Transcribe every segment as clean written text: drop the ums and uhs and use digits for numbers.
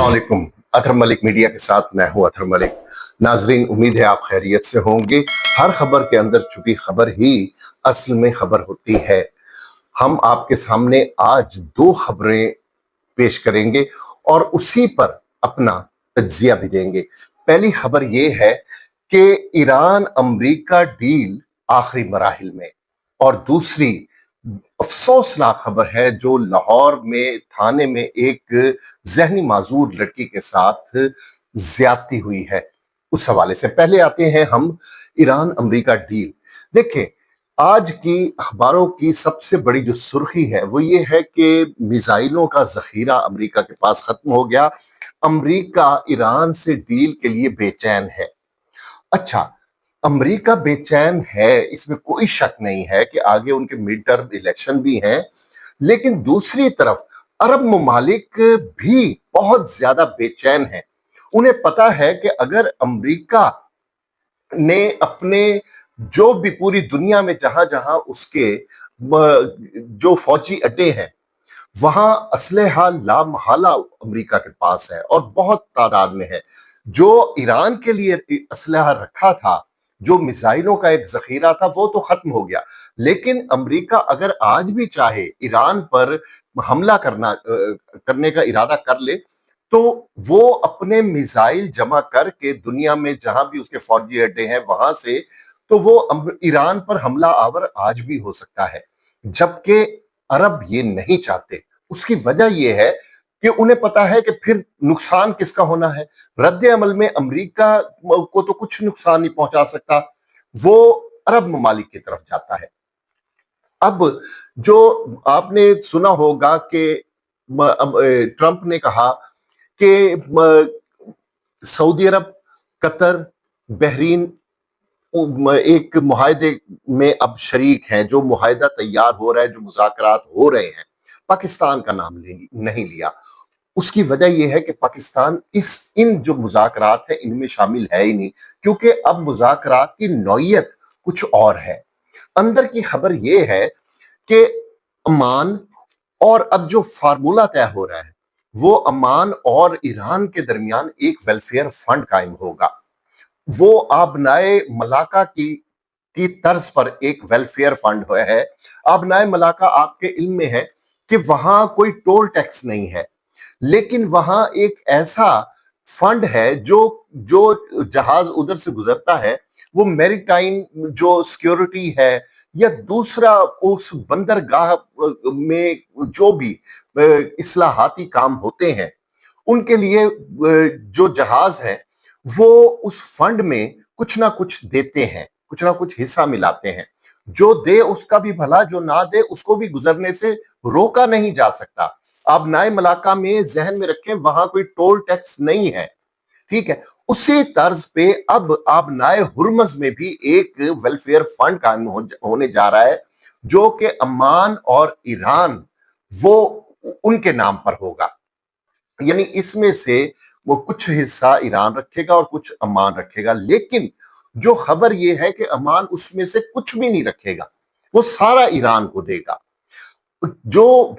अस्सलामुअलैकुम। अतहर मलिक मीडिया के साथ मैं हूं अतहर मलिक। नाजरीन, उम्मीद है आप खैरियत से होंगे। हर खबर के अंदर छुपी खबर ही असल में खबर होती है। हम आपके सामने आज दो खबरें पेश करेंगे और उसी पर अपना तज्जिया भी देंगे। पहली खबर ये है कि ईरान अमरीका डील आखिरी मराहिल में, और दूसरी अफसोसनाक खबर है जो लाहौर में थाने में एक जहनी माजूर लड़की के साथ ज्यादती हुई है। उस हवाले से पहले आते हैं हम ईरान अमरीका डील। देखें, आज की अखबारों की सबसे बड़ी जो सुर्खी है वो ये है कि मिसाइलों का जखीरा अमरीका के पास खत्म हो गया। अमरीका ईरान से डील के लिए बेचैन है। अच्छा, अमरीका बेचैन है, इसमें कोई शक नहीं है कि आगे उनके मिड टर्म इलेक्शन भी हैं, लेकिन दूसरी तरफ अरब ममालिक भी बहुत ज्यादा बेचैन हैं। उन्हें पता है कि अगर अमरीका ने अपने जो भी पूरी दुनिया में जहां जहां उसके जो फौजी अड्डे हैं वहां असलहा लामहला अमरीका के पास है और बहुत तादाद में है। जो ईरान के लिए असलहा रखा था, जो मिसाइलों का एक जखीरा था, वो तो खत्म हो गया। लेकिन अमरीका अगर आज भी चाहे ईरान पर हमला करने का इरादा कर ले, तो वो अपने मिसाइल जमा करके दुनिया में जहां भी उसके फौजी अड्डे हैं वहां से, तो वो ईरान पर हमला आवर आज भी हो सकता है। जबकि अरब ये नहीं चाहते। उसकी वजह यह है कि उन्हें पता है कि फिर नुकसान किसका होना है। रद्द अमल में अमरीका को तो कुछ नुकसान नहीं पहुंचा सकता, वो अरब ममालिक की तरफ जाता है। अब जो आपने सुना होगा कि ट्रंप ने कहा कि सऊदी अरब, कतर, बहरीन एक मुआहदे में अब शरीक हैं। जो मुआहदा तैयार हो रहा है, जो मुज़ाकरात हो रहे हैं, पाकिस्तान का नाम नहीं लिया। उसकी वजह यह है कि पाकिस्तान इन जो मुज़ाकरात है इनमें शामिल है ही नहीं, क्योंकि अब मुज़ाकरात की नौइयत कुछ और है। अंदर की खबर यह है कि अमान, और अब जो फार्मूला तय हो रहा है वो अमान और ईरान के दरमियान एक वेलफेयर फंड कायम होगा। वो आबनाए मलाका की तर्ज पर एक वेलफेयर फंड है। आबनाए मलाका आपके इल्म में है कि वहां कोई टोल टैक्स नहीं है, लेकिन वहां एक ऐसा फंड है जो जो जहाज उधर से गुजरता है, वो मैरीटाइम जो सिक्योरिटी है या दूसरा उस बंदरगाह में जो भी इस्लाहाती काम होते हैं, उनके लिए जो जहाज है वो उस फंड में कुछ ना कुछ देते हैं, कुछ ना कुछ हिस्सा मिलाते हैं। जो दे उसका भी भला, जो ना दे उसको भी गुजरने से रोका नहीं जा सकता। आप नाए मलाका में जहन में रखें, वहां कोई टोल टैक्स नहीं है, ठीक है। उसी तर्ज पे अब आप नाए हुरमज में भी एक वेलफेयर फंड कायम होने जा रहा है, जो कि अमान और ईरान वो उनके नाम पर होगा। यानी इसमें से वो कुछ हिस्सा ईरान रखेगा और कुछ अमान रखेगा। लेकिन जो खबर ये है कि अमान उसमें से कुछ भी नहीं रखेगा, वो सारा ईरान को देगा। जो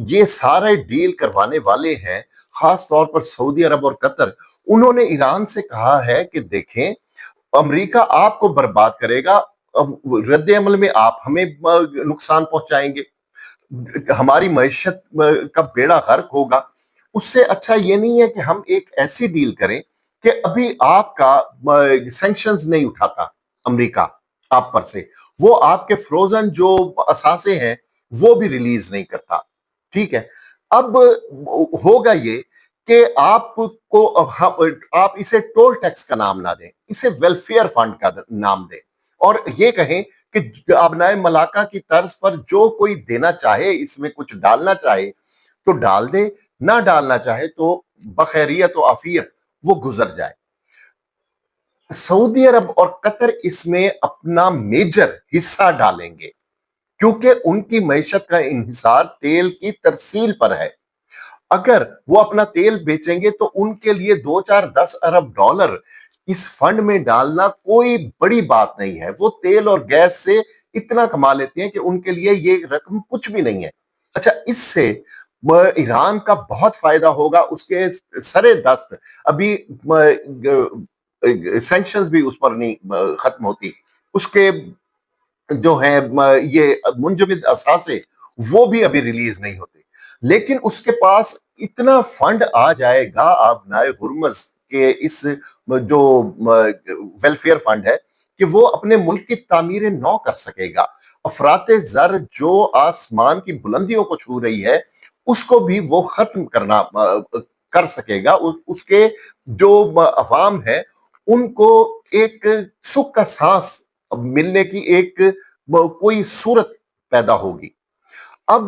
ये सारे डील करवाने वाले हैं, खास तौर पर सऊदी अरब और कतर, उन्होंने ईरान से कहा है कि देखें, अमेरिका आपको बर्बाद करेगा, अब रद्द अमल में आप हमें नुकसान पहुंचाएंगे, हमारी मईशत का बेड़ा गर्क होगा। उससे अच्छा ये नहीं है कि हम एक ऐसी डील करें कि अभी आपका सैंक्शंस नहीं उठाता अमेरिका आप पर से, वो आपके फ्रोजन जो असासे हैं वो भी रिलीज नहीं करता, ठीक है। अब होगा ये कि आपको आप इसे टोल टैक्स का नाम ना दें, इसे वेलफेयर फंड का नाम दें, और ये कहें कि आबनाए मलाका की तर्ज पर जो कोई देना चाहे, इसमें कुछ डालना चाहे तो डाल दे, ना डालना चाहे तो बखैरियत और आफियत वो गुजर जाए। सऊदी अरब और कतर इसमें अपना मेजर हिस्सा डालेंगे, क्योंकि उनकी मईशत का इन्हिसार तेल की तरसील पर है। अगर वो अपना तेल बेचेंगे तो उनके लिए 2-4-10 अरब डॉलर इस फंड में डालना कोई बड़ी बात नहीं है। वो तेल और गैस से इतना कमा लेते हैं कि उनके लिए ये रकम कुछ भी नहीं है। अच्छा, इससे ईरान का बहुत फायदा होगा, उसके सरे दस्त अभी सैंक्शंस भी उस पर नहीं खत्म होती, उसके जो है ये मुंजमद असासे वो भी अभी रिलीज नहीं होते, लेकिन उसके पास इतना फंड आ जाएगा आबनाए हुर्मस के इस जो वेलफेयर फंड है कि वो अपने मुल्क की तामीर नौ कर सकेगा। अफराते जर जो आसमान की बुलंदियों को छू रही है उसको भी वो खत्म करना कर सकेगा। उसके जो अवाम है उनको एक सुख का सांस मिलने की एक कोई सूरत पैदा होगी। अब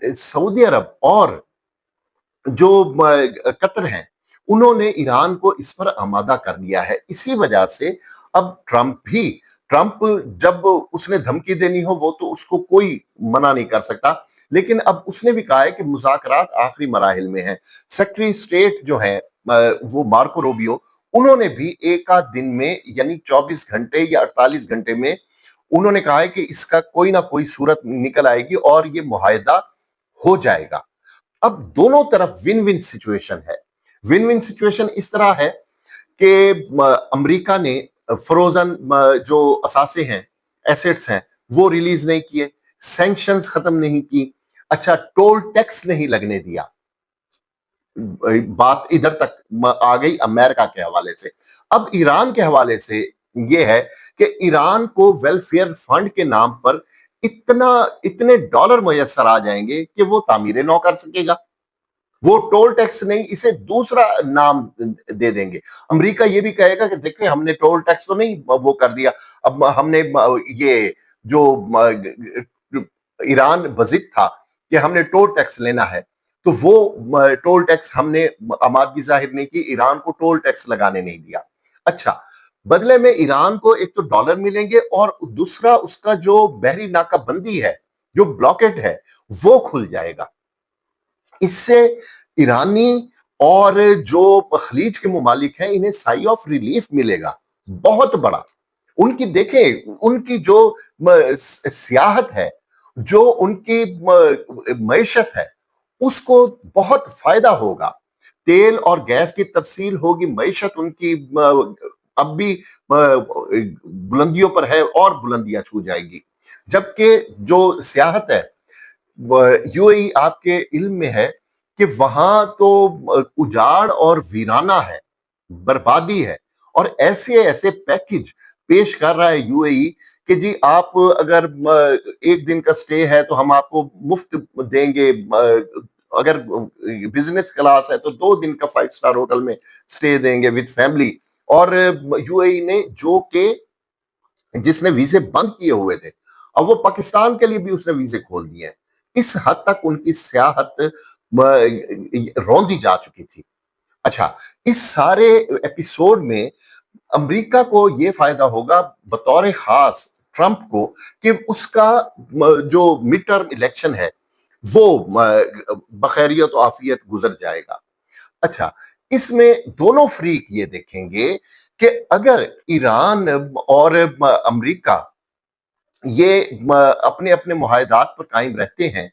सऊदी अरब और जो कतर हैं उन्होंने ईरान को इस पर आमादा कर लिया है। इसी वजह से अब ट्रंप जब उसने धमकी देनी हो वो तो उसको कोई मना नहीं कर सकता, लेकिन अब उसने भी कहा है कि मुज़ाकरात आखिरी मराहिल में है। सेक्रेटरी स्टेट जो है वो मार्को रूबियो, उन्होंने भी एक आध दिन में यानी 24 घंटे या 48 घंटे में उन्होंने कहा है कि इसका कोई ना कोई सूरत निकल आएगी और ये मुआहिदा हो जाएगा। अब दोनों तरफ विन विन सिचुएशन है। विन विन सिचुएशन इस तरह है कि अमेरिका ने फ्रोजन जो असासे हैं, एसेट्स हैं, वो रिलीज नहीं किए, सैंक्शंस खत्म नहीं की, अच्छा टोल टैक्स नहीं लगने दिया। बात इधर तक आ गई अमेरिका के हवाले से। अब ईरान के हवाले से ये है कि ईरान को वेलफेयर फंड के नाम पर इतने डॉलर मुयस्सर आ जाएंगे कि वो तामीर नौ कर सकेगा। वो टोल टैक्स नहीं, इसे दूसरा नाम दे देंगे। अमेरिका ये भी कहेगा कि देखिए हमने टोल टैक्स तो नहीं वो कर दिया, अब हमने ये जो ईरान बजित था कि हमने टोल टैक्स लेना है, तो वो टोल टैक्स हमने आमादगी जाहिर नहीं की, ईरान को टोल टैक्स लगाने नहीं दिया। अच्छा, बदले में ईरान को एक तो डॉलर मिलेंगे और दूसरा उसका जो बहरी नाकाबंदी है, जो ब्लॉकेट है, वो खुल जाएगा। इससे ईरानी और जो खलीज के मुमालिक हैं इन्हें साई ऑफ रिलीफ मिलेगा बहुत बड़ा। उनकी देखें, उनकी जो सियाहत है, जो उनकी मईशत है, उसको बहुत फायदा होगा। तेल और गैस की तरसील होगी, मईशत उनकी अब भी बुलंदियों पर है और बुलंदियां छू जाएगी। जबकि जो सियाहत है, यूएई आपके इल्म में है कि वहां तो उजाड़ और वीराना है, बर्बादी है, और ऐसे ऐसे पैकेज पेश कर रहा है यूएई कि जी आप अगर एक दिन का स्टे है तो हम आपको मुफ्त देंगे, अगर बिजनेस क्लास है तो 2 दिन का 5 स्टार होटल में स्टे देंगे विद फैमिली। और यूएई ने जो के जिसने वीजे बंद किए हुए थे, अब वो पाकिस्तान के लिए भी उसने वीजे खोल दिए हैं। इस हद तक उनकी सियाहत रौंदी जा चुकी थी। अच्छा, इस सारे एपिसोड में अमेरिका को यह फायदा होगा बतौर खास ट्रंप को कि उसका जो मिड टर्म इलेक्शन है वो बखैरियत और आफियत गुजर जाएगा। अच्छा, इसमें दोनों फ्रीक ये देखेंगे कि अगर ईरान और अमेरिका ये अपने अपने मुआहदात पर कायम रहते हैं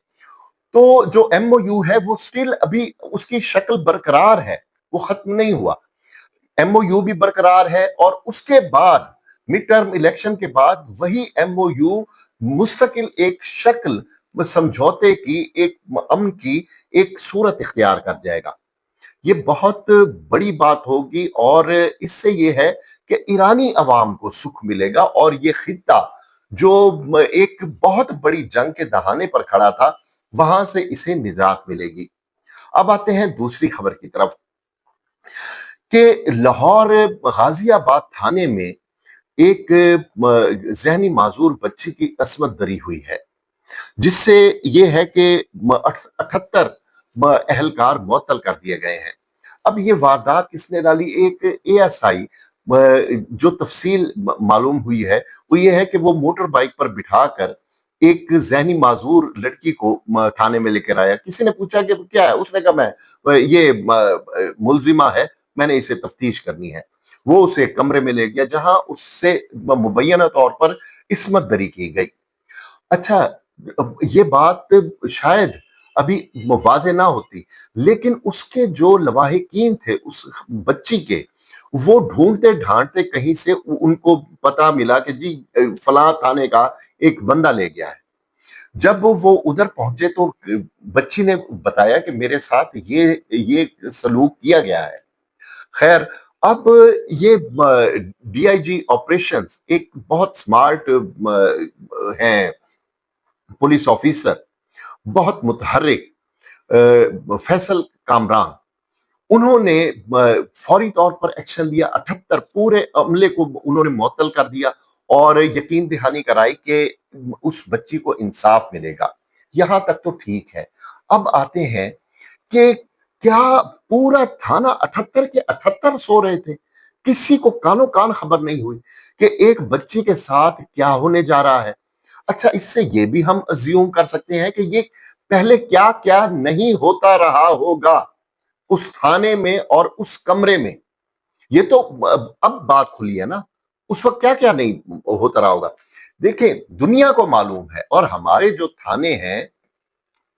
तो जो एमओयू है वो स्टिल अभी उसकी शक्ल बरकरार है, वो खत्म नहीं हुआ। एमओयू भी बरकरार है और उसके बाद मिड टर्म इलेक्शन के बाद वही एमओयू मुस्तकिल एक शक्ल समझौते की, एक अमन की एक सूरत इख्तियार कर जाएगा। ये बहुत बड़ी बात होगी और इससे ये है कि ईरानी अवाम को सुख मिलेगा और ये खित्ता जो एक बहुत बड़ी जंग के दहाने पर खड़ा था वहां से इसे निजात मिलेगी। अब आते हैं दूसरी खबर की तरफ कि लाहौर गाजियाबाद थाने में एक जहनी माजूर बच्ची की अस्मत दरी हुई है, जिससे ये है कि 78 अहलकार मुअत्तल कर दिए गए हैं। अब ये वारदात किसने डाली, एक एएसआई जो तफसील मालूम हुई है वो ये है कि वो मोटर बाइक पर बिठाकर एक जहनी माजूर लड़की को थाने में लेकर आया। किसी ने पूछा कि क्या है, उसने कहा मैं ये मुलजिमा है, मैंने इसे तफ्तीश करनी है। वो उसे कमरे में ले गया जहां उससे मुबैना तौर पर इस्मत दरी की गई। अच्छा, ये बात शायद अभी वाज़ेह ना होती, लेकिन उसके जो लवाहिकीन थे उस बच्ची के, वो ढूँढते-ढाँढते कहीं से उनको पता मिला कि जी फलाँ थाने का एक बंदा ले गया है। जब वो उधर पहुँचे तो बच्ची ने बताया कि मेरे साथ ये सलूक किया गया है। खैर, अब ये डीआईजी ऑपरेशंस एक बहुत स्मार्ट हैं पुलिस ऑफिसर, बहुत मुतहर्रिक फैसल कामरान, उन्होंने फौरी तौर पर एक्शन लिया, 78 पूरे अमले को उन्होंने मुअत्तल कर दिया और यकीन दहानी कराई कि उस बच्ची को इंसाफ मिलेगा। यहाँ तक तो ठीक है। अब आते हैं कि क्या पूरा थाना 78 के 78 सो रहे थे? किसी को कानो कान खबर नहीं हुई कि एक बच्ची के साथ क्या होने जा रहा है। अच्छा, इससे ये भी हम अज्यूम कर सकते हैं कि ये पहले क्या-क्या नहीं होता रहा होगा उस थाने में और उस कमरे में। ये तो अब बात खुली है ना, उस वक़्त क्या-क्या नहीं होता रहा होगा। देखिए, दुनिया को मालूम है और हमारे जो थाने हैं,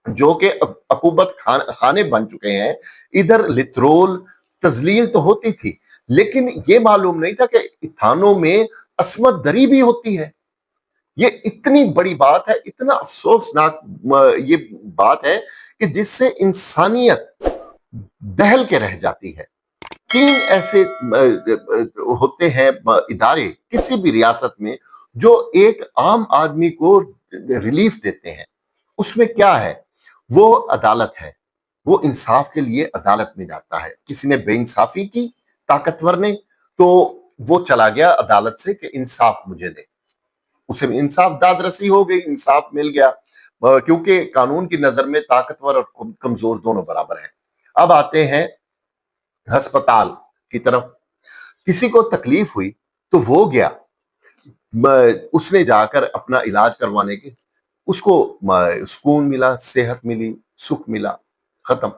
जो कि अकूबत खाने बन चुके हैं, इधर लितरोल, तज़लील तो होती थी, लेकिन ये मालूम नहीं था कि थानों में अस्मत दरी भी होती है। ये इतनी बड़ी बात है, इतना अफ़सोसनाक ये बात है कि जिससे इंसानियत दहल के रह जाती है। 3 ऐसे होते हैं इदारे किसी भी रियासत में जो एक आम आदमी को रिलीफ देते हैं। उसमें क्या है? वो अदालत है। वो इंसाफ के लिए अदालत में जाता है। किसी ने बेइंसाफी की ताकतवर ने, तो वो चला गया अदालत से कि इंसाफ मुझे दे। उसे इंसाफ दादरसी हो गई, इंसाफ मिल गया, क्योंकि कानून की नज़र में ताकतवर और कमज़ोर दोनों बराबर हैं। अब आते हैं अस्पताल की तरफ। किसी को तकलीफ हुई तो वो गया, उसने जाकर अपना इलाज करवाने के, उसको सुकून मिला, सेहत मिली, सुख मिला, खत्म।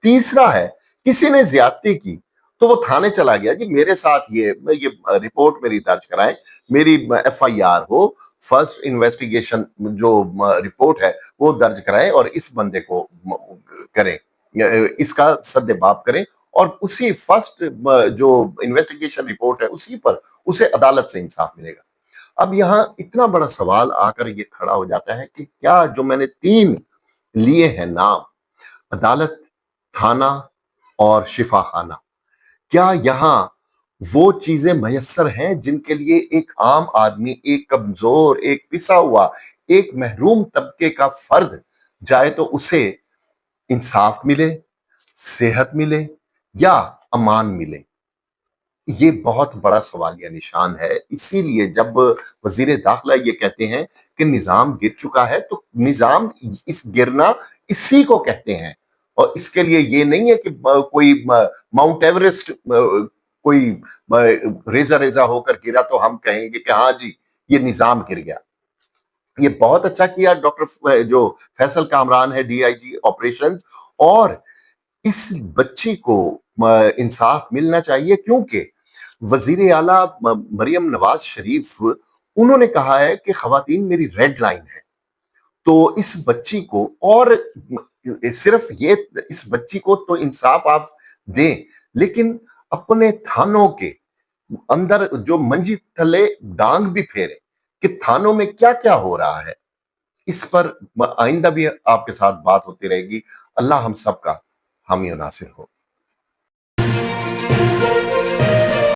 तीसरा है, किसी ने ज्यादती की तो वो थाने चला गया, जी मेरे साथ ये रिपोर्ट मेरी दर्ज कराएं, मेरी एफआईआर हो, फर्स्ट इन्वेस्टिगेशन जो रिपोर्ट है वो दर्ज कराएं और इस बंदे को करें, इसका सद्देबाप करें और उसी फर्स्ट जो इन्वेस्टिगेशन रिपोर्ट है उसी पर उसे अदालत से इंसाफ मिलेगा। अब यहाँ इतना बड़ा सवाल आकर ये खड़ा हो जाता है कि क्या जो मैंने 3 लिए हैं नाम, अदालत, थाना और शिफाखाना, क्या यहाँ वो चीजें मयस्सर हैं जिनके लिए एक आम आदमी, एक कमजोर, एक पिसा हुआ, एक महरूम तबके का फर्द जाए तो उसे इंसाफ मिले, सेहत मिले या अमान मिले? ये बहुत बड़ा सवालिया निशान है। इसीलिए जब वज़ीर दाखिला ये कहते हैं कि निज़ाम गिर चुका है, तो निज़ाम इस गिरना इसी को कहते हैं और इसके लिए ये नहीं है कि कोई माउंट एवरेस्ट कोई रेज़ा-रेज़ा होकर गिरा तो हम कहेंगे कि हाँ जी, ये निज़ाम गिर गया। ये बहुत अच्छा किया डॉक्टर जो फैसल कामरान है डीआईजी ऑपरेशंस, और इस बच्ची को इंसाफ मिलना चाहिए क्योंकि वजीर आला मरियम नवाज शरीफ, उन्होंने कहा है कि खवातीन मेरी रेड लाइन है। तो इस बच्ची को, और सिर्फ ये, इस बच्ची को तो इंसाफ आप दें, लेकिन अपने थानों के अंदर जो मंजी तले डांग भी फेरे कि थानों में क्या क्या हो रहा है। इस पर आइंदा भी आपके साथ बात होती रहेगी। अल्लाह हम सब का हामी और नासिर हो।